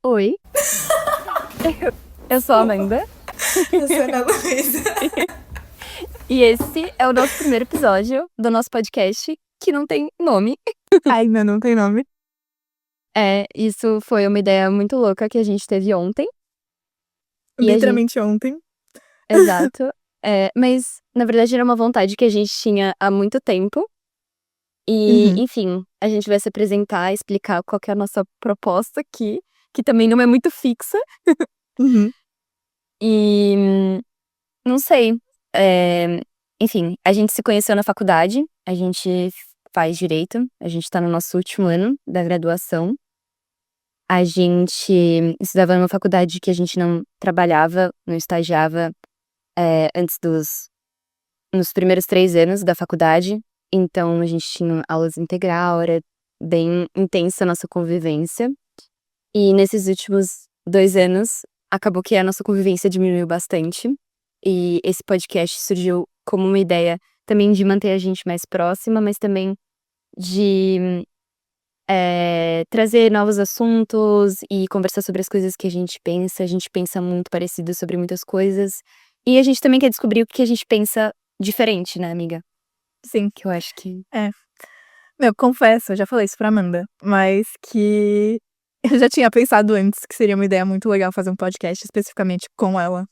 Oi, eu sou a Amanda Eu sou a Ana Luísa. e esse é o nosso primeiro episódio do nosso podcast que não tem nome. Ainda não tem nome. Isso foi uma ideia muito louca que a gente teve ontem. E a gente, Literalmente ontem. exato. Mas na verdade era uma vontade que a gente tinha há muito tempo. E, Uhum. enfim, a gente vai se apresentar, explicar qual que é a nossa proposta aqui, que também não é muito fixa. Uhum. E não sei. é, Enfim, a gente se conheceu na faculdade, a gente faz direito, a gente tá no nosso último ano da graduação. A gente estudava numa faculdade que a gente não trabalhava, não estagiava, antes nos primeiros 3 anos da faculdade. Então a gente tinha aulas integral, era bem intensa a nossa convivência. E nesses últimos 2 anos, acabou que a nossa convivência diminuiu bastante. E esse podcast surgiu como uma ideia também de manter a gente mais próxima, mas também de, trazer novos assuntos e conversar sobre as coisas que a gente pensa. A gente pensa muito parecido sobre muitas coisas. E a gente também quer descobrir o que a gente pensa diferente, né, amiga? Sim. Que eu acho que É. Meu, confesso, eu já falei isso pra Amanda, mas que eu já tinha pensado antes que seria uma ideia muito legal fazer um podcast especificamente com ela.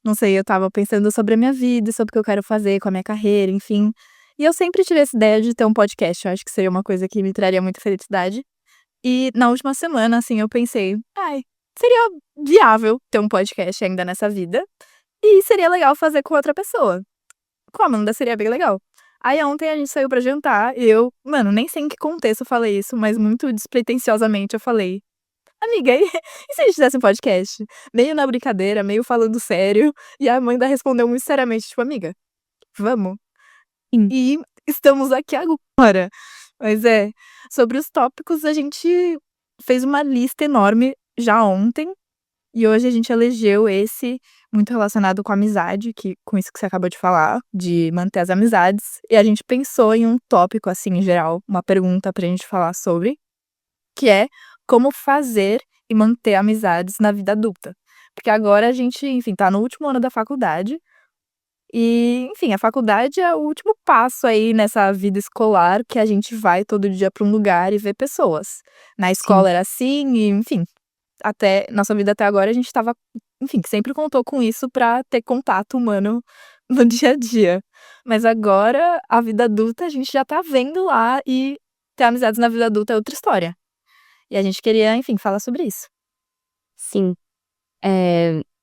Não sei, eu estava pensando sobre a minha vida, sobre o que eu quero fazer com a minha carreira, enfim. E eu sempre tive essa ideia de ter um podcast, eu acho que seria uma coisa que me traria muita felicidade. E na última semana, assim, eu pensei: "Ai, seria viável ter um podcast ainda nessa vida, e seria legal fazer com outra pessoa. Com a Amanda seria bem legal". Aí ontem a gente saiu pra jantar e eu, mano, nem sei em que contexto eu falei isso, mas muito despretensiosamente eu falei: "Amiga, e e se a gente fizesse um podcast?". Meio na brincadeira, meio falando sério, e a Amanda respondeu muito seriamente, tipo: "Amiga, vamos". sim. E estamos aqui agora. Mas sobre os tópicos a gente fez uma lista enorme já ontem, e hoje a gente elegeu esse muito relacionado com amizade, que com isso que você acabou de falar, de manter as amizades, e a gente pensou em um tópico, assim, em geral, uma pergunta pra gente falar sobre, que é como fazer e manter amizades na vida adulta. Porque agora a gente, enfim, tá no último ano da faculdade e, enfim, a faculdade é o último passo aí nessa vida escolar que a gente vai todo dia pra um lugar e vê pessoas. Na Sim. escola era assim e, enfim, até nossa vida até agora a gente estava, enfim, sempre contou com isso pra ter contato humano no dia a dia. Mas agora, a vida adulta, a gente já tá vendo lá e ter amizades na vida adulta é outra história. E a gente queria, enfim, falar sobre isso. Sim.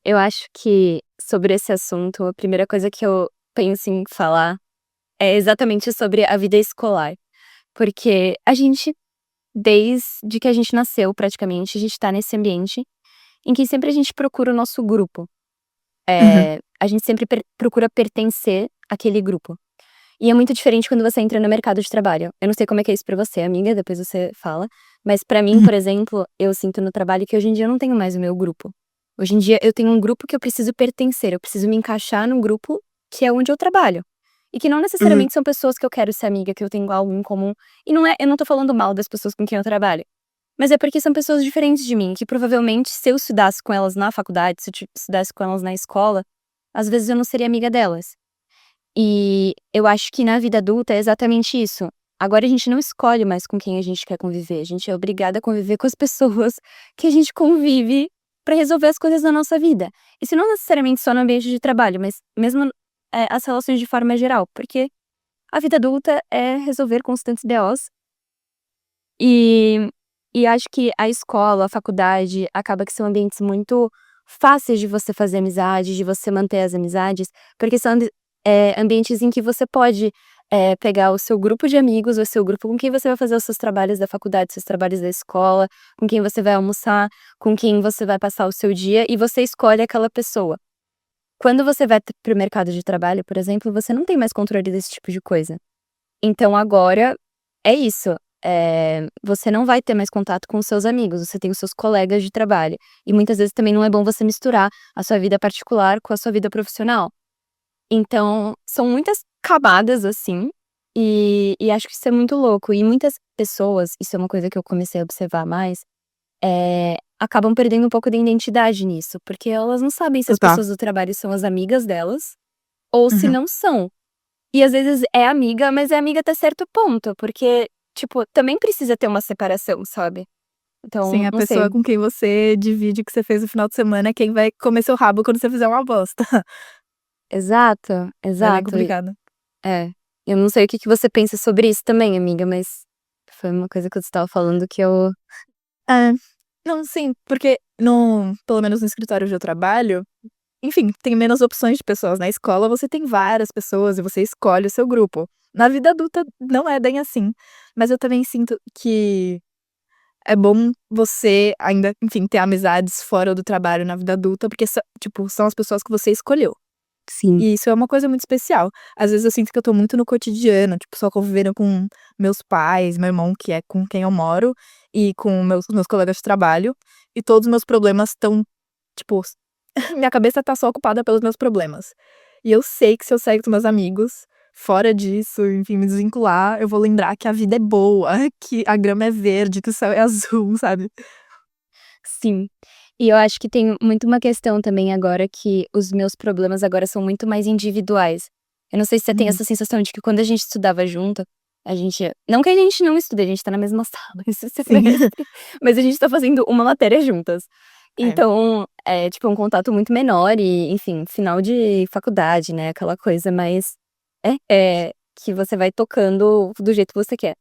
Eu acho que sobre esse assunto, a primeira coisa que eu penso em falar é exatamente sobre a vida escolar. Porque a gente, desde que a gente nasceu praticamente, a gente tá nesse ambiente em que sempre a gente procura o nosso grupo. Uhum, A gente sempre procura pertencer àquele grupo. E é muito diferente quando você entra no mercado de trabalho. Eu não sei como é que é isso pra você, amiga, depois você fala. Mas pra mim, uhum, por exemplo, eu sinto no trabalho que hoje em dia eu não tenho mais o meu grupo. Hoje em dia eu tenho um grupo que eu preciso pertencer, eu preciso me encaixar num grupo que é onde eu trabalho. E que não uhum, necessariamente são pessoas que eu quero ser amiga, que eu tenho algo em comum. E não é, eu não tô falando mal das pessoas com quem eu trabalho. Mas é porque são pessoas diferentes de mim, que provavelmente se eu estudasse com elas na faculdade, se eu estudasse com elas na escola, às vezes eu não seria amiga delas. E eu acho que na vida adulta é exatamente isso. Agora a gente não escolhe mais com quem a gente quer conviver, a gente é obrigada a conviver com as pessoas que a gente convive pra resolver as coisas da nossa vida. Isso não necessariamente só no ambiente de trabalho, mas mesmo, as relações de forma geral, porque a vida adulta é resolver constantes BOs e acho que a escola, a faculdade, acaba que são ambientes muito fáceis de você fazer amizade, de você manter as amizades, porque são ambientes em que você pode, pegar o seu grupo de amigos, o seu grupo com quem você vai fazer os seus trabalhos da faculdade, seus trabalhos da escola, com quem você vai almoçar, com quem você vai passar o seu dia e você escolhe aquela pessoa. Quando você vai para o mercado de trabalho, por exemplo, você não tem mais controle desse tipo de coisa. Então agora é isso, você não vai ter mais contato com os seus amigos, você tem os seus colegas de trabalho. E muitas vezes também não é bom você misturar a sua vida particular com a sua vida profissional. Então, são muitas camadas, assim, e acho que isso é muito louco. E muitas pessoas, isso é uma coisa que eu comecei a observar mais, acabam perdendo um pouco da identidade nisso, porque elas não sabem se as Total. pessoas do trabalho são as amigas delas ou se Uhum. não são. E às vezes é amiga, mas é amiga até certo ponto, porque, tipo, também precisa ter uma separação, sabe. Sim, Então, a não sei. pessoa com quem você divide o que você fez no final de semana é quem vai comer seu rabo quando você fizer uma bosta. Exato, É bem exato. complicado. É. Eu não sei o que que você pensa sobre isso também, amiga, mas foi uma coisa que você estava falando que eu É. Não, sim, porque no pelo menos no escritório onde eu trabalho, enfim, tem menos opções de pessoas. Na escola você tem várias pessoas e você escolhe o seu grupo. Na vida adulta não é bem assim, mas eu também sinto que é bom você ainda, enfim, ter amizades fora do trabalho na vida adulta, porque tipo, são as pessoas que você escolheu. sim, E isso é uma coisa muito especial. Às vezes eu sinto que eu tô muito no cotidiano, tipo, só convivendo com meus pais, meu irmão, que é com quem eu moro, e com meus colegas de trabalho, e todos os meus problemas estão, tipo, minha cabeça tá só ocupada pelos meus problemas. E eu sei que se eu sair com meus amigos, fora disso, enfim, me desvincular, eu vou lembrar que a vida é boa, que a grama é verde, que o céu é azul, sabe? sim. E eu acho que tem muito uma questão também agora que os meus problemas agora são muito mais individuais. Eu não sei se você tem Uhum. essa sensação de que quando a gente estudava junto, a gente não que a gente não estude, a gente tá na mesma sala esse Sim. semestre, mas a gente tá fazendo uma matéria juntas. É, Então, é tipo um contato muito menor e, enfim, final de faculdade, né, aquela coisa mais que você vai tocando do jeito que você quer.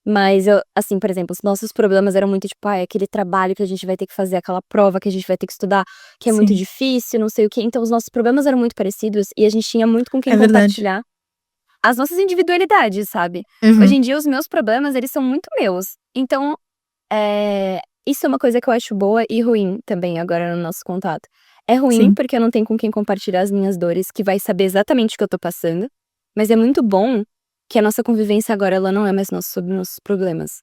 Mas eu assim, por exemplo, os nossos problemas eram muito tipo: "Ai, aquele trabalho que a gente vai ter que fazer, aquela prova que a gente vai ter que estudar, que é muito sim, difícil, não sei o quê". Então os nossos problemas eram muito parecidos e a gente tinha muito com quem é verdade. compartilhar as nossas individualidades, sabe. Hoje Uhum. em dia os meus problemas, eles são muito meus. Então, isso é uma coisa que eu acho boa e ruim também agora no nosso contato. É ruim, Sim, porque eu não tenho com quem compartilhar as minhas dores, que vai saber exatamente o que eu tô passando, mas é muito bom que a nossa convivência agora ela não é mais sobre nossos problemas.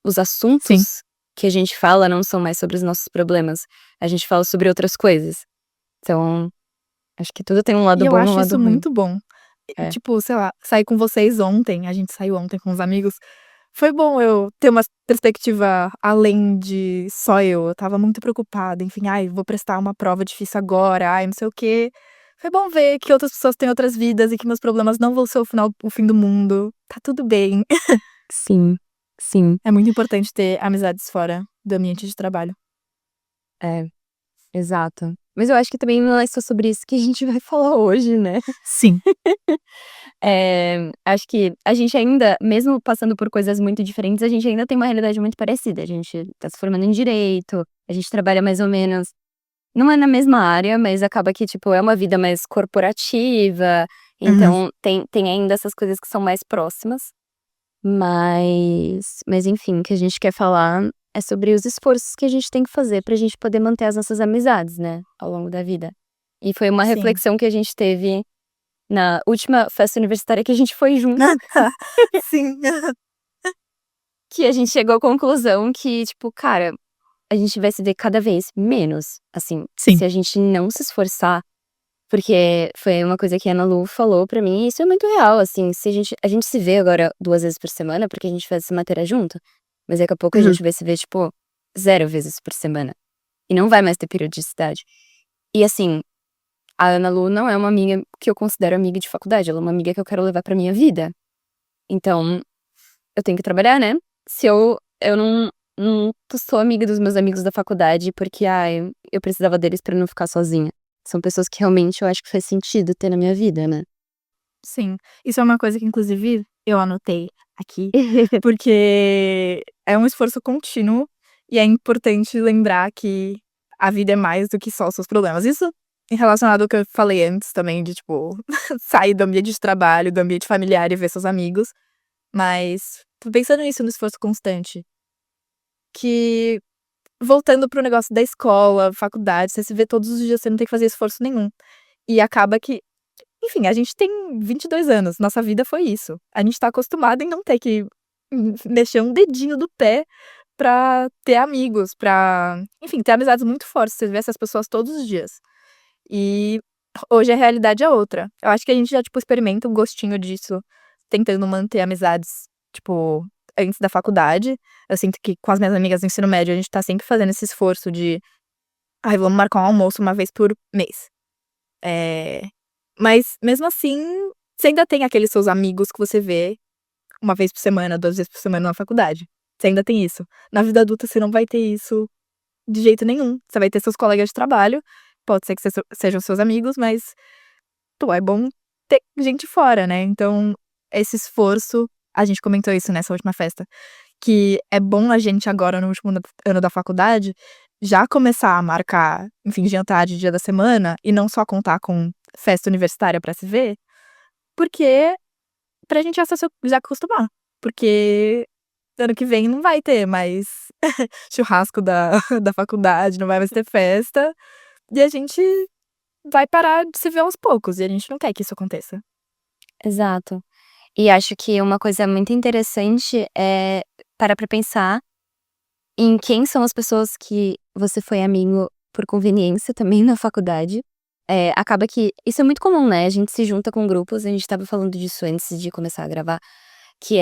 Os sim. assuntos que a gente fala não são mais sobre os nossos problemas, a gente fala sobre outras coisas. Então, acho que tudo tem um E lado eu bom e um acho lado isso ruim. muito bom. E, É. tipo, sei lá, sair com vocês ontem, a gente saiu ontem com os amigos, foi bom eu ter uma perspectiva além de só eu estava muito preocupada, enfim, "Ai, vou prestar uma prova difícil agora, ai, não sei o quê". Foi bom ver que outras pessoas têm outras vidas e que meus problemas não vão ser o fim do mundo, tá tudo bem. Sim, sim. É muito importante ter amizades fora do ambiente de trabalho. É, exato. Mas eu acho que também não é só sobre isso que a gente vai falar hoje, né. Sim. Acho que a gente ainda, mesmo passando por coisas muito diferentes, a gente ainda tem uma realidade muito parecida. A gente tá se formando em direito, a gente trabalha mais ou menos não é na mesma área, mas acaba que, tipo, é uma vida mais corporativa, Uhum. então tem ainda essas coisas que são mais próximas. Mas enfim, o que a gente quer falar é sobre os esforços que a gente tem que fazer pra gente poder manter as nossas amizades, né, ao longo da vida. E foi uma Sim. reflexão que a gente teve na última festa universitária que a gente foi junto, Sim. que a gente chegou à conclusão que, tipo, cara, a gente vai se ver cada vez menos, assim, Sim. se a gente não se esforçar, porque foi uma coisa que a Ana Lu falou pra mim, e isso é muito real, assim, se a gente se vê agora 2 vezes por semana, porque a gente faz essa matéria junto, mas daqui a pouco a Uhum. gente vai se ver, tipo, 0 vezes por semana, e não vai mais ter periodicidade. E assim, a Ana Lu não é uma amiga que eu considero amiga de faculdade, ela é uma amiga que eu quero levar pra minha vida. Então, eu tenho que trabalhar, né. Se eu não sou amiga dos meus amigos da faculdade, porque, ai, eu precisava deles pra não ficar sozinha. São pessoas que realmente eu acho que faz sentido ter na minha vida, né. Sim, isso é uma coisa que inclusive eu anotei aqui, porque é um esforço contínuo e é importante lembrar que a vida é mais do que só os seus problemas. Isso em relacionado ao que eu falei antes também de, tipo, sair do ambiente de trabalho, do ambiente familiar e ver seus amigos, mas tô pensando nisso no esforço constante, que voltando para o negócio da escola, faculdade, você se vê todos os dias, você não tem que fazer esforço nenhum. E acaba que enfim, a gente tem 22 anos, nossa vida foi isso. A gente tá acostumado em não ter que mexer um dedinho do pé pra ter amigos, pra, enfim, ter amizades muito fortes, você vê essas pessoas todos os dias. E hoje a realidade é outra. Eu acho que a gente já, tipo, experimenta um gostinho disso, tentando manter amizades, tipo, antes da faculdade. Eu sinto que com as minhas amigas do ensino médio, a gente tá sempre fazendo esse esforço de, ai, vamos marcar um almoço uma vez por mês. Mas mesmo assim, você ainda tem aqueles seus amigos que você vê uma vez por semana, 2 vezes por semana na faculdade. Você ainda tem isso. Na vida adulta, você não vai ter isso de jeito nenhum. Você vai ter seus colegas de trabalho, pode ser que sejam seus amigos, mas, pô, é bom ter gente fora, né? Então, esse esforço, a gente comentou isso nessa última festa, que é bom a gente agora, no último ano da faculdade, já começar a marcar, enfim, jantar de dia da semana e não só contar com festa universitária pra se ver, porque pra gente já acostumar. Porque ano que vem não vai ter mais churrasco da, da faculdade, não vai mais ter festa. E a gente vai parar de se ver aos poucos. E a gente não quer que isso aconteça. Exato. E acho que uma coisa muito interessante é parar pra pensar em quem são as pessoas que você foi amigo por conveniência também na faculdade. Acaba que isso é muito comum, né, a gente se junta com grupos, a gente estava falando disso antes de começar a gravar, que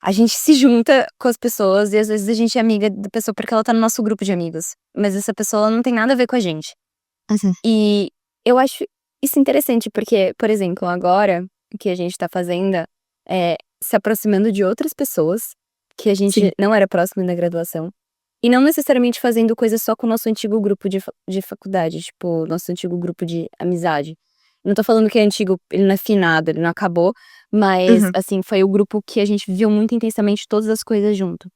a gente se junta com as pessoas e às vezes a gente é amiga da pessoa porque ela tá no nosso grupo de amigos, mas essa pessoa não tem nada a ver com a gente. E eu acho isso interessante porque, por exemplo, agora o que a gente tá fazendo é se aproximando de outras pessoas que a gente Sim. não era próximo na graduação. E não necessariamente fazendo coisa só com o nosso antigo grupo de faculdade, tipo, nosso antigo grupo de amizade. Não tô falando que é antigo, ele não é finado, ele não acabou, mas, Uhum. assim, foi o grupo que a gente viveu muito intensamente todas as coisas junto.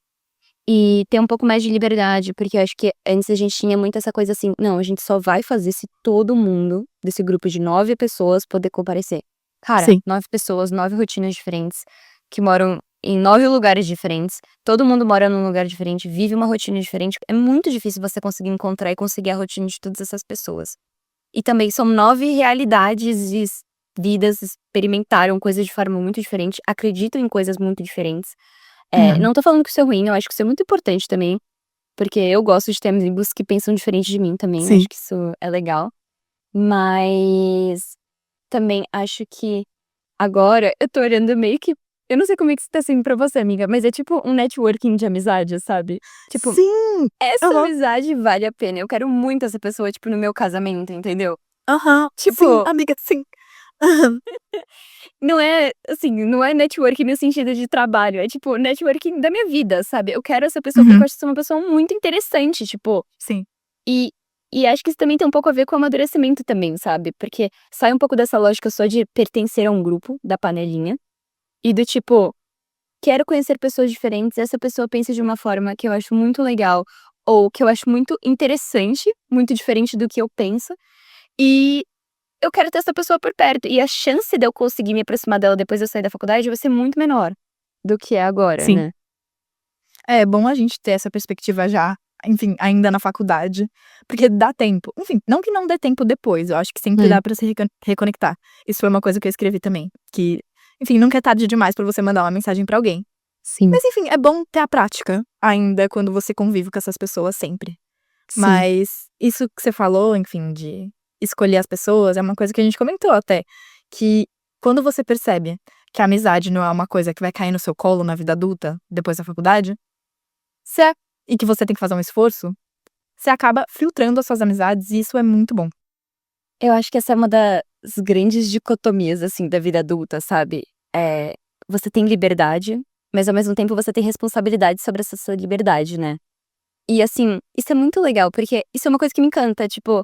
E ter um pouco mais de liberdade, porque eu acho que antes a gente tinha muito essa coisa assim, não, a gente só vai fazer se todo mundo desse grupo de 9 pessoas poder comparecer. Cara, Sim. 9 pessoas, 9 rotinas diferentes, que moram em 9 lugares diferentes, todo mundo mora num lugar diferente, vive uma rotina diferente. É muito difícil você conseguir encontrar e conseguir a rotina de todas essas pessoas. E também são 9 realidades e vidas, experimentaram coisas de forma muito diferente, acreditam em coisas muito diferentes. Uhum. Não tô falando que isso é ruim, eu acho que isso é muito importante também, porque eu gosto de ter amigos que pensam diferente de mim também, Sim. acho que isso é legal. Mas também acho que agora eu tô olhando meio que eu não sei como é que isso tá sendo pra você, amiga, mas é tipo um networking de amizade, sabe? Tipo, Sim! essa Aham. amizade vale a pena, eu quero muito essa pessoa, tipo, no meu casamento, entendeu? Aham. Sim, Tipo, amiga, sim. Aham. não é, assim, não é networking no sentido de trabalho, é tipo networking da minha vida, sabe? Eu quero essa pessoa porque eu Uhum. acho que você é uma pessoa muito interessante, tipo, Sim. e e acho que isso também tem um pouco a ver com o amadurecimento também, sabe? Porque sai um pouco dessa lógica só de pertencer a um grupo, da panelinha, e do tipo, quero conhecer pessoas diferentes, essa pessoa pensa de uma forma que eu acho muito legal, ou que eu acho muito interessante, muito diferente do que eu penso, e eu quero ter essa pessoa por perto, e a chance de eu conseguir me aproximar dela depois de eu sair da faculdade vai ser muito menor do que é agora, Sim. né. É bom a gente ter essa perspectiva já, enfim, ainda na faculdade, porque dá tempo. Enfim, não que não dê tempo depois, eu acho que sempre dá pra se reconectar. Isso foi uma coisa que eu escrevi também, que, enfim, nunca é tarde demais pra você mandar uma mensagem pra alguém. Sim, Mas enfim, é bom ter a prática ainda quando você convive com essas pessoas sempre. sim. Mas isso que você falou, enfim, de escolher as pessoas, é uma coisa que a gente comentou até, que quando você percebe que a amizade não é uma coisa que vai cair no seu colo na vida adulta, depois da faculdade, você e que você tem que fazer um esforço, você acaba filtrando as suas amizades e isso é muito bom. Eu acho que essa é uma das grandes dicotomias, assim, da vida adulta, sabe. Você tem liberdade, mas ao mesmo tempo você tem responsabilidade sobre essa sua liberdade, né. E assim, isso é muito legal, porque isso é uma coisa que me encanta, tipo,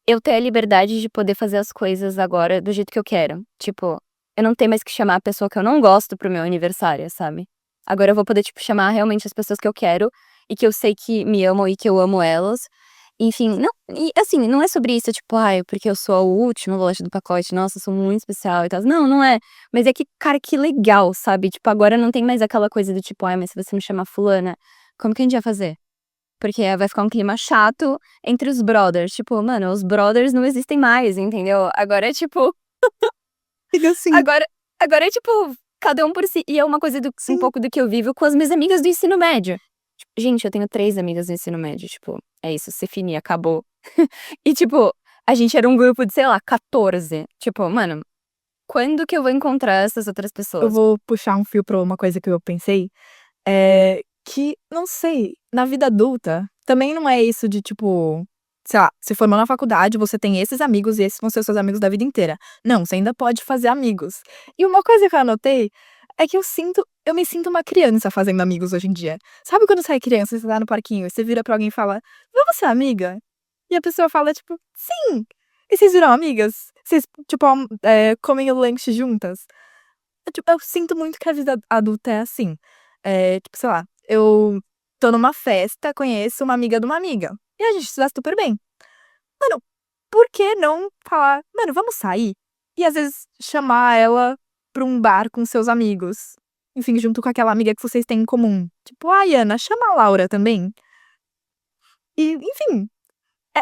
eu ter a liberdade de poder fazer as coisas agora do jeito que eu quero. Tipo, eu não tenho mais que chamar a pessoa que eu não gosto para o meu aniversário, sabe. Agora eu vou poder, tipo, chamar realmente as pessoas que eu quero e que eu sei que me amam e que eu amo elas. Enfim, não e assim, não é sobre isso, tipo, ai, porque eu sou a última bolacha do pacote, nossa, eu sou muito especial e tal. Não, não é. Mas é que, cara, que legal, sabe. Tipo, agora não tem mais aquela coisa do tipo: "Ai, mas se você não chamar fulana, como que a gente vai fazer?" Porque vai ficar um clima chato entre os brothers, tipo, mano, os brothers não existem mais, entendeu? Agora é tipo Fica assim, agora agora é tipo, cada um por si. E é uma coisa do um sim. pouco do que eu vivo com as minhas amigas do ensino médio. Tipo, gente, eu tenho 3 amigas do ensino médio, tipo, é isso, se fini, acabou. E tipo, a gente era um grupo de, sei lá, 14. Tipo, mano, quando que eu vou encontrar essas outras Eu pessoas? vou puxar um fio pra uma coisa que eu pensei, que, não sei, na vida adulta, também não é isso de, tipo, sei lá, se formou na faculdade, você tem esses amigos e esses vão ser seus amigos da vida inteira. Não, você ainda pode fazer amigos. E uma coisa que eu anotei é que eu me sinto uma criança fazendo amigos hoje em dia. Sabe quando você é criança, você tá no parquinho, e você vira pra alguém e fala: "Vamos ser amiga?" E a pessoa fala, tipo: "Sim!" E vocês viram amigas? Vocês, tipo, comem o lanche juntas? Eu sinto muito que a vida adulta é assim. Tipo, sei lá, eu tô numa festa, conheço uma amiga de uma amiga, e a gente se dá super bem. Mano, por que não falar: "Mano, vamos sair?" E às vezes chamar ela pra um bar com seus amigos. Enfim, junto com aquela amiga que vocês têm em comum. Tipo: "Ai, Ana, chama a Laura também." E, enfim,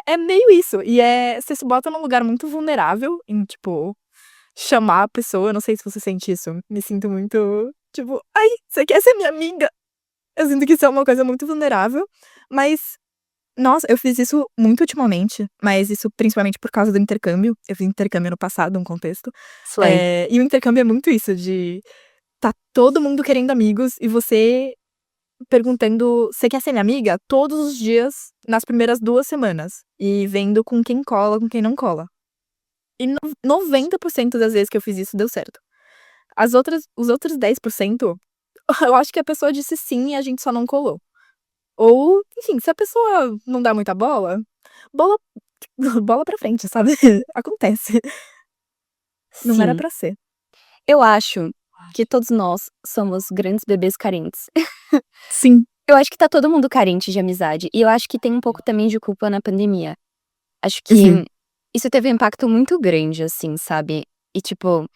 é meio isso. E você se bota num lugar muito vulnerável em, tipo, chamar a pessoa. Eu não sei se você sente isso. Me sinto muito, tipo: "Ai, você quer ser minha amiga?" Eu sinto que isso é uma coisa muito vulnerável, mas, nossa, eu fiz isso muito ultimamente, mas isso principalmente por causa do intercâmbio. Eu fiz intercâmbio no passado, um contexto. Slay. E o intercâmbio é muito isso, de tá todo mundo querendo amigos e você perguntando: "Você quer ser minha amiga?" Todos os dias, nas primeiras 2 semanas, e vendo com quem cola, com quem não cola. E 90% das vezes que eu fiz isso deu certo. Os outros 10%, eu acho que a pessoa disse sim e a gente só não colou. Ou, enfim, se a pessoa não dá muita bola, bola bola pra frente, sabe. Acontece. Não era Sim. pra ser. Eu acho que todos nós somos grandes bebês carentes. Sim. Eu acho que tá todo mundo carente de amizade, e eu acho que tem um pouco também de culpa na pandemia. Acho Uhum. que isso teve um impacto muito grande, assim, sabe. E, tipo,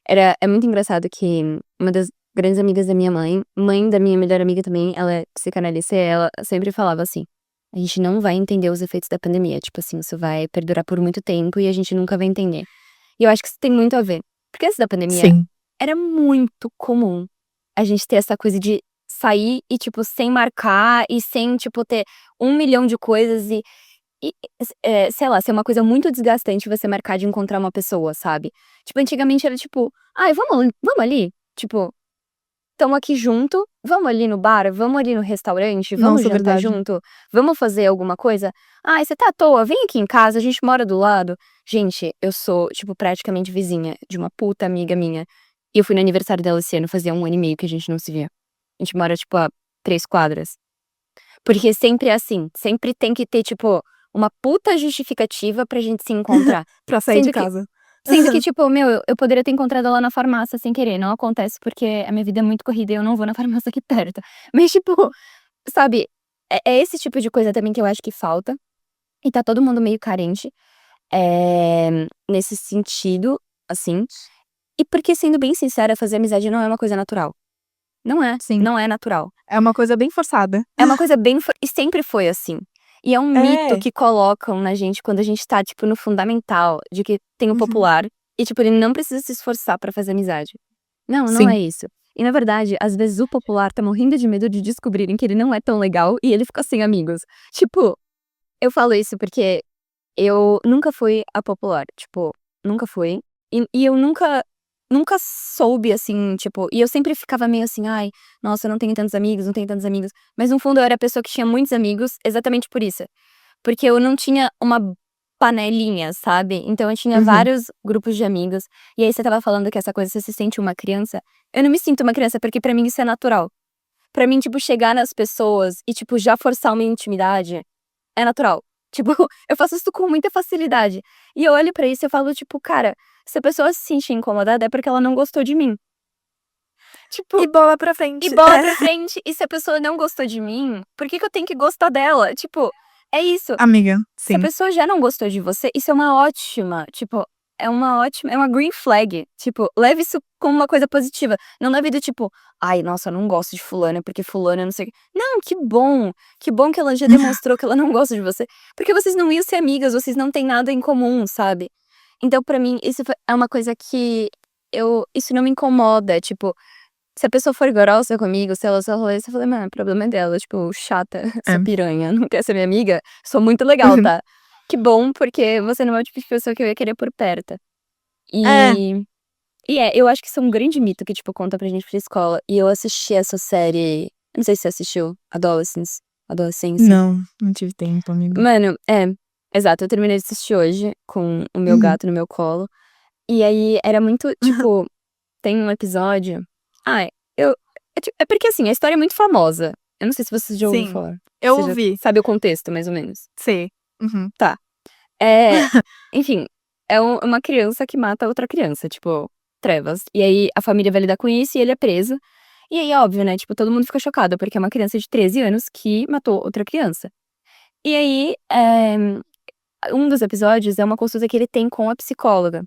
é muito engraçado que uma das grandes amigas da minha mãe da minha melhor amiga também, ela é psicanalista, e ela sempre falava assim: "A gente não vai entender os efeitos da pandemia, tipo assim, isso vai perdurar por muito tempo e a gente nunca vai entender". E eu acho que isso tem muito a ver, porque antes da pandemia, Sim. era muito comum a gente ter essa coisa de sair e, tipo, sem marcar e sem, tipo, ter 1 milhão de coisas sei lá, ser uma coisa muito desgastante você marcar de encontrar uma pessoa, sabe. Tipo, antigamente era tipo: "Ai, vamos ali?" Tipo, "Estamos aqui junto, vamos ali no bar, vamos ali no restaurante, vamos Nossa, jantar verdade. junto, vamos fazer alguma coisa? Ai, você tá à toa? Vem aqui em casa, a gente mora do lado". Gente, eu sou, tipo, praticamente vizinha de uma puta amiga minha, e eu fui no aniversário dela esse ano, fazia 1 ano e meio que a gente não se via. A gente mora, tipo, a 3 quadras. Porque sempre é assim, sempre tem que ter, tipo, uma puta justificativa pra gente se encontrar. Pra sair de Sendo que casa. sendo que, tipo, meu, eu poderia ter encontrado ela na farmácia sem querer, não acontece porque a minha vida é muito corrida e eu não vou na farmácia aqui perto. Mas, tipo, sabe, é esse tipo de coisa também que eu acho que falta, e tá todo mundo meio carente, nesse sentido, assim. E porque, sendo bem sincera, fazer amizade não é uma coisa natural. Não é, Sim. não é natural. É uma coisa bem forçada. É uma coisa bem e sempre foi assim. E é um mito É. que colocam na gente quando a gente tá, tipo, no fundamental, de que tem o Uhum. popular e, tipo, ele não precisa se esforçar pra fazer amizade. Não, não Sim. é isso. E na verdade, às vezes o popular tá morrendo de medo de descobrirem que ele não é tão legal e ele fica sem amigos. Tipo, eu falo isso porque eu nunca fui a popular, tipo, nunca fui. E eu nunca soube, assim, tipo, e eu sempre ficava meio assim: "Ai, nossa, eu não tenho tantos amigos, não tenho tantos amigos". Mas no fundo eu era a pessoa que tinha muitos amigos exatamente por isso. Porque eu não tinha uma panelinha, sabe. Então eu tinha Uhum. vários grupos de amigos. E aí você estava falando que essa coisa você se sente uma criança. Eu não me sinto uma criança, porque pra mim isso é natural. Pra mim, tipo, chegar nas pessoas e, tipo, já forçar uma intimidade é natural. Tipo, eu faço isso com muita facilidade. E eu olho pra isso e eu falo, tipo: "Cara, se a pessoa se sentir incomodada é porque ela não gostou de mim". E Tipo, bola pra e frente. bola pra frente. E se a pessoa não gostou de mim, por que que eu tenho que gostar dela? Tipo, é isso. Amiga, Se a sim. pessoa já não gostou de você, isso é uma ótima, tipo, é uma green flag. Tipo, leve isso como uma coisa positiva. Não leve do tipo: "Ai, nossa, eu não gosto de fulana, porque fulana não sei o quê". Não, que bom que ela já demonstrou que ela não gosta de você, porque vocês não iam ser amigas, vocês não têm nada em comum, sabe. Então pra mim isso é uma coisa que isso não me incomoda, tipo, se a pessoa for grossa comigo, se ela só falar isso, eu falei: "Mano, o problema é dela, tipo, chata, É. essa piranha, não quer ser minha amiga? Sou muito legal, Uhum. tá? Que bom, porque você não é o tipo de pessoa que eu ia querer por perto". É. E E eu acho que isso é um grande mito que, tipo, conta pra gente pra escola. E eu assisti essa série, eu não sei se você assistiu, Adolescência. Não tive tempo, amiga. Mano, exato, eu terminei de assistir hoje com o meu Uhum. gato no meu colo. E aí era muito, tipo, tem um episódio. Ai, eu. É porque assim, a história é muito famosa. Eu não sei se você já ouviu Sim, falar. eu Você já ouvi. sabe o contexto, mais ou menos. Sei. Uhum. Tá. É. Enfim, é uma criança que mata outra criança, tipo, trevas. E aí a família vai lidar com isso e ele é preso. E aí, óbvio, né? Tipo, todo mundo fica chocado, porque é uma criança de 13 anos que matou outra criança. E aí, um dos episódios é uma consulta que ele tem com a psicóloga.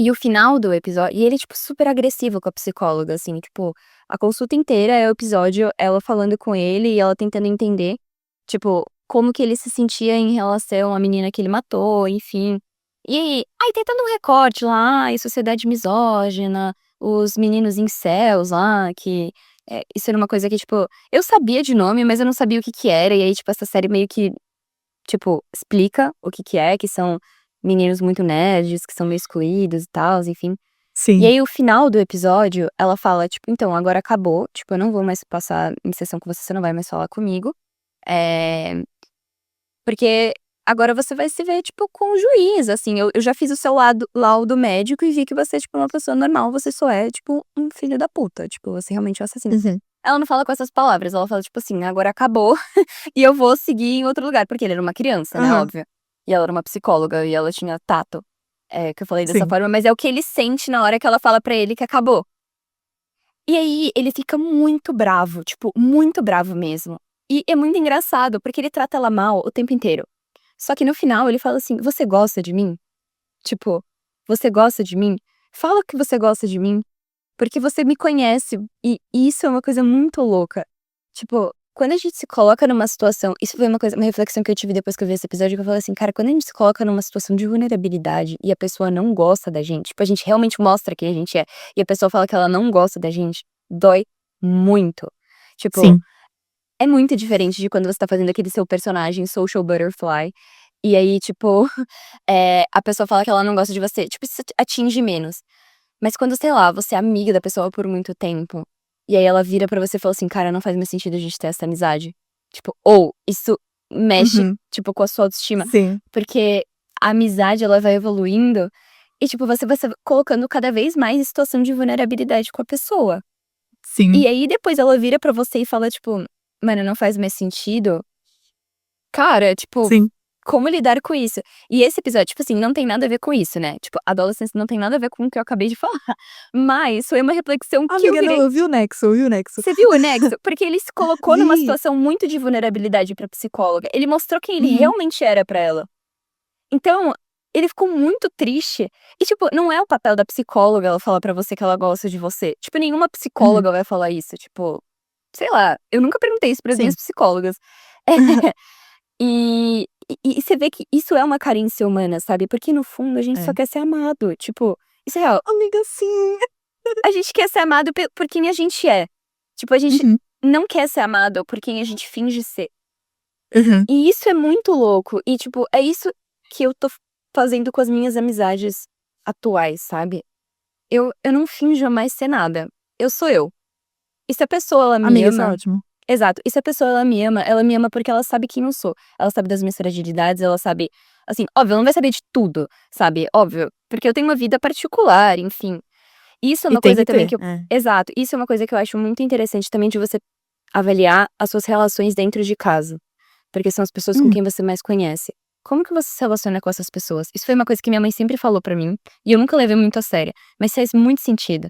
E o final do episódio. E ele, tipo, super agressivo com a psicóloga, assim, tipo, a consulta inteira é o episódio, ela falando com ele e ela tentando entender, tipo, como que ele se sentia em relação à menina que ele matou, enfim. E aí tem todo um recorte lá, e sociedade misógina, os meninos incels lá, que. Isso era uma coisa que, tipo, eu sabia de nome, mas eu não sabia o que que era. E aí, tipo, essa série meio que tipo, explica o que que é, que são meninos muito nerds, que são meio excluídos e tals, enfim. E Sim. aí, o final do episódio, ela fala, tipo, então, agora acabou, tipo, eu não vou mais passar em sessão com você, você não vai mais falar comigo. É... Porque agora você vai se ver, tipo, com o juiz, assim, eu já fiz o seu laudo médico e vi que você é, tipo, uma pessoa normal, você só é, tipo, um filho da puta, tipo, você realmente é um assassino. Uhum. Ela não fala com essas palavras, ela fala, tipo assim, agora acabou e eu vou seguir em outro lugar, porque ele era uma criança, né, Aham. óbvio. E ela era uma psicóloga e ela tinha tato, que eu falei dessa Sim. forma, mas é o que ele sente na hora que ela fala pra ele que acabou. E aí ele fica muito bravo, tipo, muito bravo mesmo. E é muito engraçado, porque ele trata ela mal o tempo inteiro. Só que no final ele fala assim: "Você gosta de mim? Tipo, você gosta de mim? Fala que você gosta de mim, porque você me conhece". E isso é uma coisa muito louca. Tipo, quando a gente se coloca numa situação, isso foi uma reflexão que eu tive depois que eu vi esse episódio, que eu falei assim: "Cara, quando a gente se coloca numa situação de vulnerabilidade e a pessoa não gosta da gente, tipo, a gente realmente mostra quem a gente é, e a pessoa fala que ela não gosta da gente, dói muito". Tipo, Sim. é muito diferente de quando você tá fazendo aquele seu personagem social butterfly, e aí, tipo, a pessoa fala que ela não gosta de você, tipo, isso atinge menos. Mas quando, sei lá, você é amiga da pessoa por muito tempo, e aí ela vira pra você e fala assim: "Cara, não faz mais sentido a gente ter essa amizade". Tipo, ou isso mexe, Uhum. tipo, com a sua autoestima, Sim. porque a amizade ela vai evoluindo e, tipo, você vai se colocando cada vez mais em situação de vulnerabilidade com a pessoa. Sim. E aí depois ela vira pra você e fala, tipo: "Mano, não faz mais sentido". Cara, tipo, Sim. como lidar com isso? E esse episódio, tipo assim, não tem nada a ver com isso, né, tipo, adolescência não tem nada a ver com o que eu acabei de falar, mas foi uma reflexão que eu Amiga, não, virei. eu vi o Nexo, eu vi o Nexo. Você viu o nexo? Porque ele se colocou numa Vi. situação muito de vulnerabilidade pra psicóloga, ele mostrou quem ele Uhum. realmente era pra ela. Então, ele ficou muito triste, e tipo, não é o papel da psicóloga ela falar pra você que ela gosta de você, tipo, nenhuma Uhum. psicóloga vai falar isso, tipo, sei lá, eu nunca perguntei isso para as minhas Sim. psicólogas. E você vê que isso é uma carência humana, sabe, porque no fundo a gente só É. quer ser amado, tipo, isso é real, Amiga, sim. a gente quer ser amado por quem a gente é. Tipo, a gente Uhum. não quer ser amado por quem a gente finge ser. Uhum. E isso é muito louco, e tipo, é isso que eu tô fazendo com as minhas amizades atuais, sabe. Eu não finjo mais ser nada, eu sou eu. E se a pessoa ela me Amiga, isso é ama. ótimo. Exato. E se a pessoa ela me ama porque ela sabe quem eu sou. Ela sabe das minhas fragilidades, ela sabe, assim, óbvio, ela não vai saber de tudo, sabe, óbvio, porque eu tenho uma vida particular, enfim. Isso é E uma tem coisa que também ter. que eu. É. Exato, isso é uma coisa que eu acho muito interessante também de você avaliar as suas relações dentro de casa, porque são as pessoas com Hum. quem você mais conhece. Como que você se relaciona com essas pessoas? Isso foi uma coisa que minha mãe sempre falou pra mim, e eu nunca levei muito a sério, mas faz muito sentido.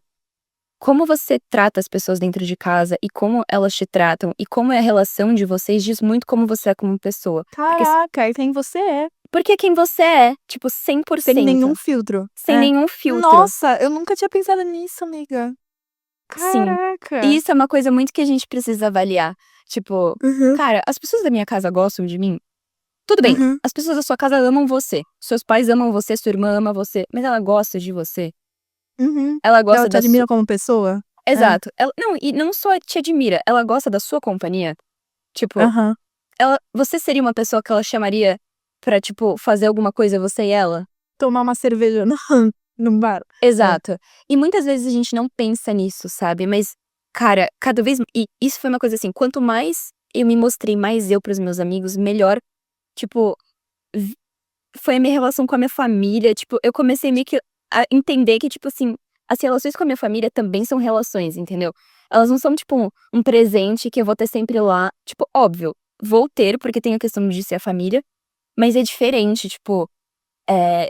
Como você trata as pessoas dentro de casa e como elas te tratam e como é a relação de vocês diz muito como você é como pessoa. Caraca, e quem você é. Porque quem você é, tipo, Sem nenhum 100%, filtro. sem É. nenhum filtro. Nossa, eu nunca tinha pensado nisso, amiga. Sim. E Caraca. isso é uma coisa muito que a gente precisa avaliar. Tipo, Uhum. cara, as pessoas da minha casa gostam de mim? Tudo bem, Uhum. as pessoas da sua casa amam você. Seus pais amam você, sua irmã ama você, mas ela gosta de você. Uhum. Ela gosta Ela te da sua. admira como pessoa? É. Exato. Ela. Não, e não só te admira, ela gosta da sua companhia. Tipo, Aham. você seria uma pessoa que ela chamaria pra, tipo, fazer alguma coisa, você e ela? Tomar uma cerveja. Não. num bar. Exato. E muitas vezes a gente não pensa nisso, sabe? Mas, cara, cada vez. E isso foi uma coisa assim: quanto mais eu me mostrei mais eu pros meus amigos, melhor, tipo, v- foi a minha relação com a minha família. Tipo, eu comecei meio que a entender que, tipo assim, as relações com a minha família também são relações, entendeu? Elas não são, tipo, um presente que eu vou ter sempre lá. Tipo, óbvio, vou ter, porque tem a questão de ser a família, mas é diferente, tipo,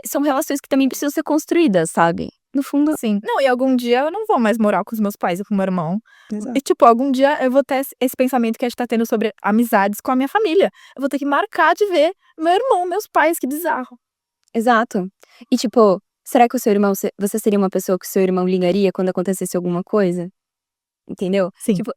são relações que também precisam ser construídas, sabe? No fundo. Sim. Não, e algum dia eu não vou mais morar com os meus pais e com o meu irmão. Exato. E, tipo, algum dia eu vou ter esse pensamento que a gente tá tendo sobre amizades com a minha família. Eu vou ter que marcar de ver meu irmão, meus pais, que bizarro. Exato. E, tipo, será que o seu irmão, você seria uma pessoa que o seu irmão ligaria quando acontecesse alguma coisa? Entendeu? Sim. Tipo,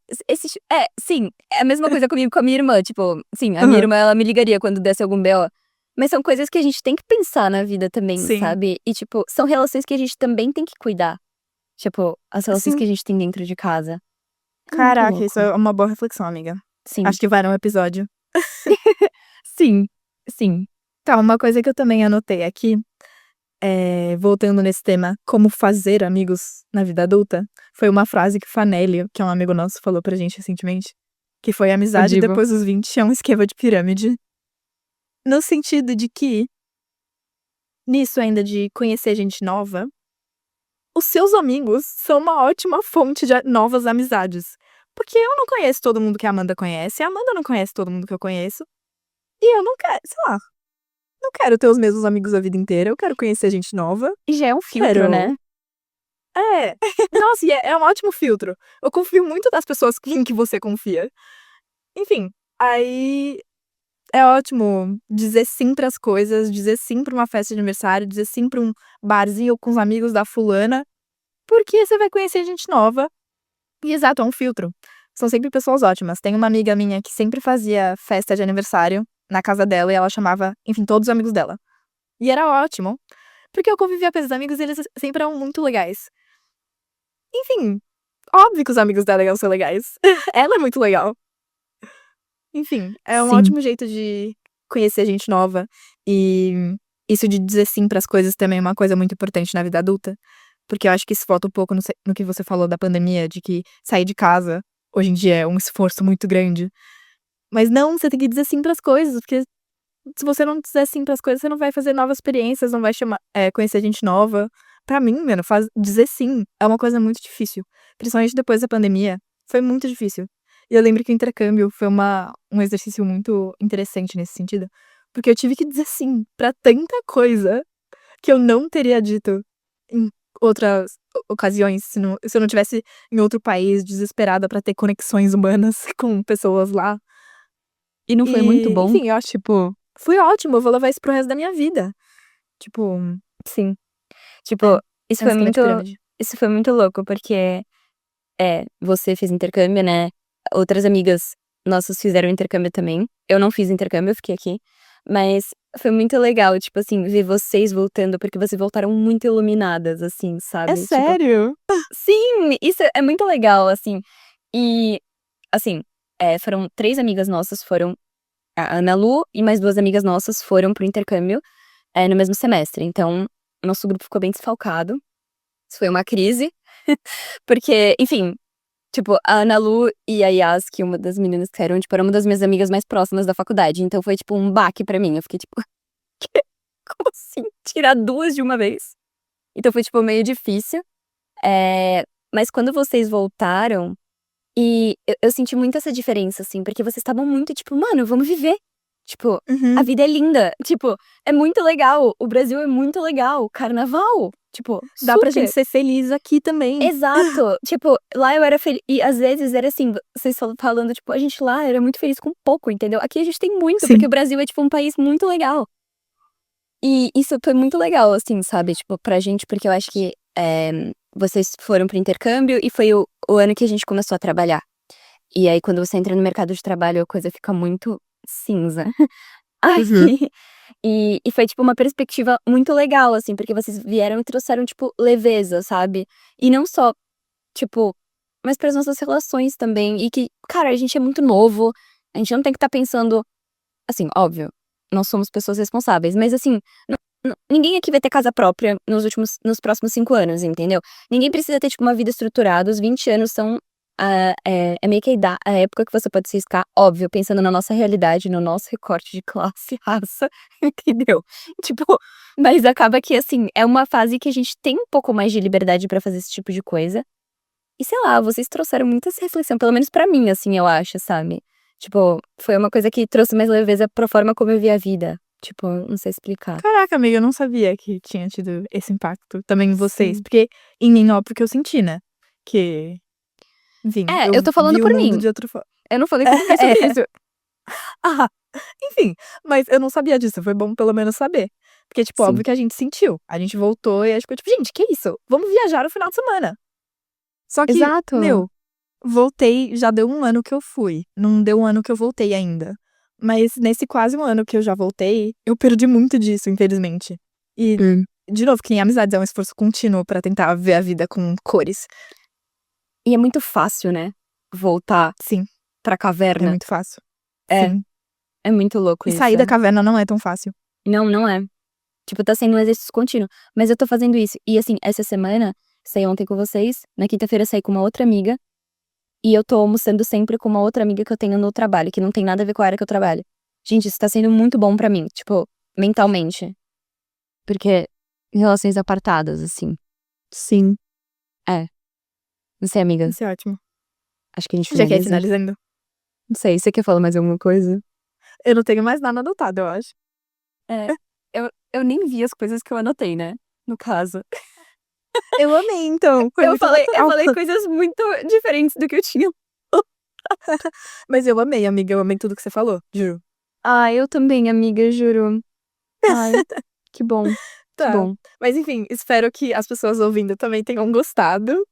sim, é a mesma coisa comigo com a minha irmã, tipo, sim, a minha irmã, ela me ligaria quando desse algum BO. Mas são coisas que a gente tem que pensar na vida também, Sim. sabe? E, tipo, são relações que a gente também tem que cuidar. Tipo, as relações Sim. que a gente tem dentro de casa. É muito Caraca, louco. isso é uma boa reflexão, amiga. Sim. Acho que vai num episódio. Sim, sim. Tá, uma coisa que eu também anotei aqui, voltando nesse tema, como fazer amigos na vida adulta, foi uma frase que o Fanelli, que é um amigo nosso, falou pra gente recentemente, que foi amizade Divo. depois dos 20 é um esquema de pirâmide. No sentido de que, nisso ainda de conhecer gente nova, os seus amigos são uma ótima fonte de novas amizades. Porque eu não conheço todo mundo que a Amanda conhece, a Amanda não conhece todo mundo que eu conheço, e eu não quero, sei lá, não quero ter os mesmos amigos a vida inteira, eu quero conhecer gente nova. E já é um filtro, Quero. né? É. Nossa, e é um ótimo filtro. Eu confio muito das pessoas em que você confia. Enfim, aí é ótimo dizer sim pras coisas, dizer sim pra uma festa de aniversário, dizer sim pra um barzinho com os amigos da fulana, porque você vai conhecer gente nova. E exato, é um filtro. São sempre pessoas ótimas. Tem uma amiga minha que sempre fazia festa de aniversário na casa dela e ela chamava, enfim, todos os amigos dela. E era ótimo, porque eu convivia com esses amigos e eles sempre eram muito legais. Enfim, óbvio que os amigos dela iam ser legais. Ela é muito legal. Enfim, é um Sim. ótimo jeito de conhecer gente nova. E isso de dizer sim pras coisas também é uma coisa muito importante na vida adulta. Porque eu acho que isso volta um pouco no que você falou da pandemia, de que sair de casa hoje em dia é um esforço muito grande. Mas não, você tem que dizer sim pras coisas, porque se você não dizer sim pras coisas, você não vai fazer novas experiências, não vai conhecer gente nova. Pra mim, mano, dizer sim é uma coisa muito difícil. Principalmente depois da pandemia. Foi muito difícil. E eu lembro que o intercâmbio foi um exercício muito interessante nesse sentido. Porque eu tive que dizer sim pra tanta coisa que eu não teria dito em outras ocasiões, se eu não tivesse em outro país, desesperada pra ter conexões humanas com pessoas lá. E não foi muito E, bom? enfim, eu acho, tipo, foi ótimo, eu vou levar isso pro resto da minha vida. Tipo, Sim. é, Tipo, isso é um foi esquema de muito. pirâmide. Isso foi muito louco, porque você fez intercâmbio, né? Outras amigas nossas fizeram intercâmbio também. Eu não fiz intercâmbio, eu fiquei aqui. Mas foi muito legal, tipo assim, ver vocês voltando, porque vocês voltaram muito iluminadas, assim, É sabe? Tipo, sério? sim, isso é muito legal, assim. E, assim, foram 3 amigas nossas, foram a Ana Lu e mais 2 amigas nossas foram pro intercâmbio, no mesmo semestre. Então, nosso grupo ficou bem desfalcado. Isso foi uma crise, porque, enfim, tipo, a Ana Lu e a Yas, que uma das meninas que eram, tipo, era uma das minhas amigas mais próximas da faculdade. Então foi, tipo, um baque pra mim. Eu fiquei, tipo, como assim? Tirar 2 de uma vez? Então foi, tipo, meio difícil. Mas quando vocês voltaram, e eu senti muito essa diferença, assim, porque vocês estavam muito, tipo, mano, vamos viver. Tipo, a Uhum. vida é linda. Tipo, é muito legal. O Brasil é muito legal. Carnaval. Tipo, Dá pra gente super. ser feliz aqui também. Exato. Tipo, lá eu era feliz. E às vezes era assim, vocês falando, tipo, a gente lá era muito feliz com pouco, entendeu? Aqui a gente tem muito, porque Sim. o Brasil é, tipo, um país muito legal. E isso foi muito legal, assim, sabe? Tipo, pra gente, porque eu acho que vocês foram pro intercâmbio e foi o ano que a gente começou a trabalhar. E aí, quando você entra no mercado de trabalho, a coisa fica muito cinza. Aí, Uhum. e foi, tipo, uma perspectiva muito legal, assim, porque vocês vieram e trouxeram, tipo, leveza, sabe? E não só, tipo, mas para as nossas relações também. E que, cara, a gente é muito novo, a gente não tem que estar pensando, assim, óbvio, nós somos pessoas responsáveis, mas assim, ninguém aqui vai ter casa própria nos próximos 5 anos, entendeu? Ninguém precisa ter, tipo, uma vida estruturada. Os 20 anos são, é meio que a época que você pode se arriscar, óbvio, pensando na nossa realidade, no nosso recorte de classe, raça, entendeu? Tipo, mas acaba que, assim, é uma fase que a gente tem um pouco mais de liberdade pra fazer esse tipo de coisa. E sei lá, vocês trouxeram muita essa reflexão, pelo menos pra mim, assim, eu acho, sabe? Tipo, foi uma coisa que trouxe mais leveza pra forma como eu vi a vida. Tipo, não sei explicar. Caraca, amiga, eu não sabia que tinha tido esse impacto também em vocês. Sim. Porque em mim, óbvio que eu senti, né? Que, enfim, É, eu eu tô falando vi o por mundo mim. de outra forma. Eu não falei com ninguém sobre É. isso. Ah, enfim, mas eu não sabia disso, foi bom pelo menos saber. Porque, tipo, Sim. óbvio que a gente sentiu. A gente voltou e a gente ficou tipo, gente, que isso? Vamos viajar no final de semana. Só que, Exato. meu, voltei, já deu 1 ano que eu fui. Não deu 1 ano que eu voltei ainda. Mas nesse quase 1 ano que eu já voltei, eu perdi muito disso, infelizmente. E, Hum. de novo, que nem amizades, é um esforço contínuo pra tentar ver a vida com cores. E é muito fácil, né? Voltar Sim, pra é caverna. muito fácil. É, Sim. é muito louco E isso. sair da caverna não é tão fácil. Não, não é. Tipo, tá sendo um exercício contínuo. Mas eu tô fazendo isso. E assim, essa semana, saí ontem com vocês. Na quinta-feira saí com uma outra amiga. E eu tô almoçando sempre com uma outra amiga que eu tenho no trabalho, que não tem nada a ver com a área que eu trabalho. Gente, isso tá sendo muito bom pra mim, tipo, mentalmente. Porque relações apartadas, assim. Sim. É. Não sei, amiga. Isso é ótimo. Acho que a gente Já quer ir finaliza. finalizando? Não sei, você quer falar mais alguma coisa? Eu não tenho mais nada anotado, eu acho. É. Eu nem vi as coisas que eu anotei, né? No caso. Eu amei, então. Foi Eu muito falei, eu natural. falei coisas muito diferentes do que eu tinha. Mas eu amei, amiga. Eu amei tudo que você falou, juro. Ah, eu também, amiga, juro. Ai, que bom. Que Tá. bom. Mas enfim, espero que as pessoas ouvindo também tenham gostado.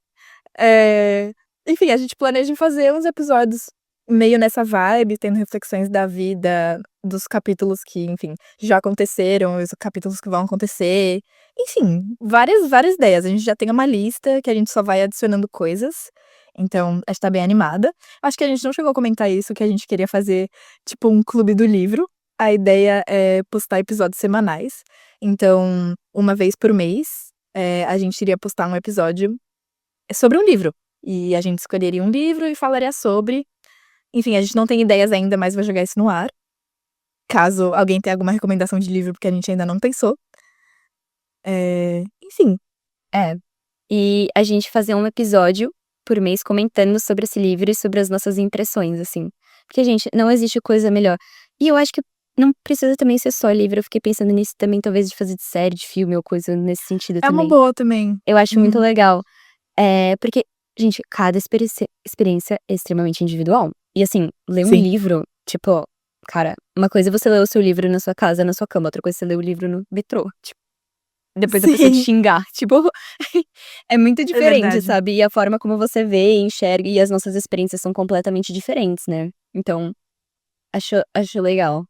Enfim, a gente planeja em fazer uns episódios meio nessa vibe, tendo reflexões da vida, dos capítulos que, enfim, já aconteceram, os capítulos que vão acontecer. Enfim, várias ideias. A gente já tem uma lista que a gente só vai adicionando coisas. Então, a gente tá bem animada. Acho que a gente não chegou a comentar isso, que a gente queria fazer, tipo, um clube do livro. A ideia é postar episódios semanais. Então, uma vez por mês, a gente iria postar um episódio sobre um livro. E a gente escolheria um livro e falaria sobre. Enfim, a gente não tem ideias ainda, mas vai jogar isso no ar. Caso alguém tenha alguma recomendação de livro, porque a gente ainda não pensou. Enfim, É. E a gente fazer um episódio por mês comentando sobre esse livro e sobre as nossas impressões, assim. Porque, gente, não existe coisa melhor. E eu acho que não precisa também ser só livro. Eu fiquei pensando nisso também, talvez de fazer de série, de filme ou coisa nesse sentido é uma também. boa também. Eu acho muito Uhum. legal. Porque, gente, cada experiência é extremamente individual. E assim, ler um Sim. livro, tipo, cara, uma coisa é você ler o seu livro na sua casa, na sua cama, outra coisa é você ler o livro no metrô. Tipo, depois da pessoa te Sim, xingar. Tipo, é muito é diferente, verdade. sabe? E a forma como você vê, enxerga, e as nossas experiências são completamente diferentes, né? Então, acho legal.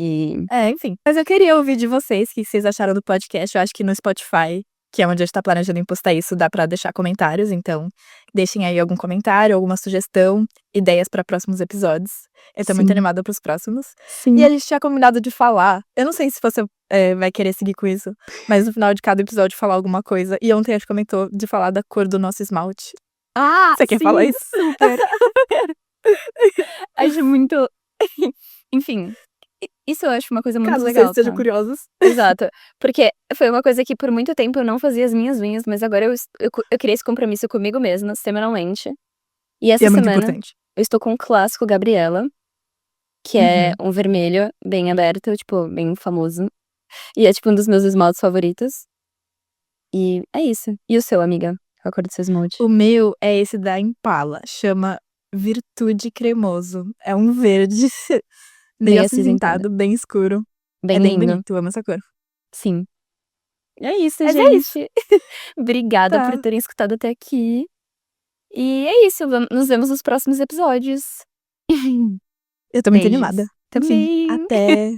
E. Enfim. Mas eu queria ouvir de vocês o que vocês acharam do podcast. Eu acho que no Spotify, que é onde a gente tá planejando em postar isso, dá pra deixar comentários. Então, deixem aí algum comentário, alguma sugestão, ideias pra próximos episódios. Eu tô muito Sim. animada pros próximos. Sim. E a gente tinha combinado de falar. Eu não sei se você vai querer seguir com isso, mas no final de cada episódio falar alguma coisa. E ontem a gente comentou de falar da cor do nosso esmalte. Ah, Você quer sim, falar isso? super. Acho muito. Enfim, isso eu acho uma coisa muito Caso vocês legal, estejam tá? curiosos. Exato. Porque foi uma coisa que por muito tempo eu não fazia as minhas unhas, mas agora eu criei esse compromisso comigo mesma, semanalmente. E E essa é muito semana importante. eu estou com um clássico Gabriela, que é Uhum. um vermelho bem aberto, tipo, bem famoso. E é tipo um dos meus esmaltes favoritos. E é isso. E o seu, amiga? Qual a cor do seu esmalte? O meu é esse da Impala, chama Virtude Cremoso. É um verde meio Meio acinzentada. acinzentado, bem escuro. É Bem bem lindo. bonito, eu amo essa cor. Sim. É isso, Mas é isso. gente. Obrigada por Tá. terem escutado até aqui. E é isso, nos vemos nos próximos episódios. Eu tô muito Beijos. animada. Enfim, Também. até.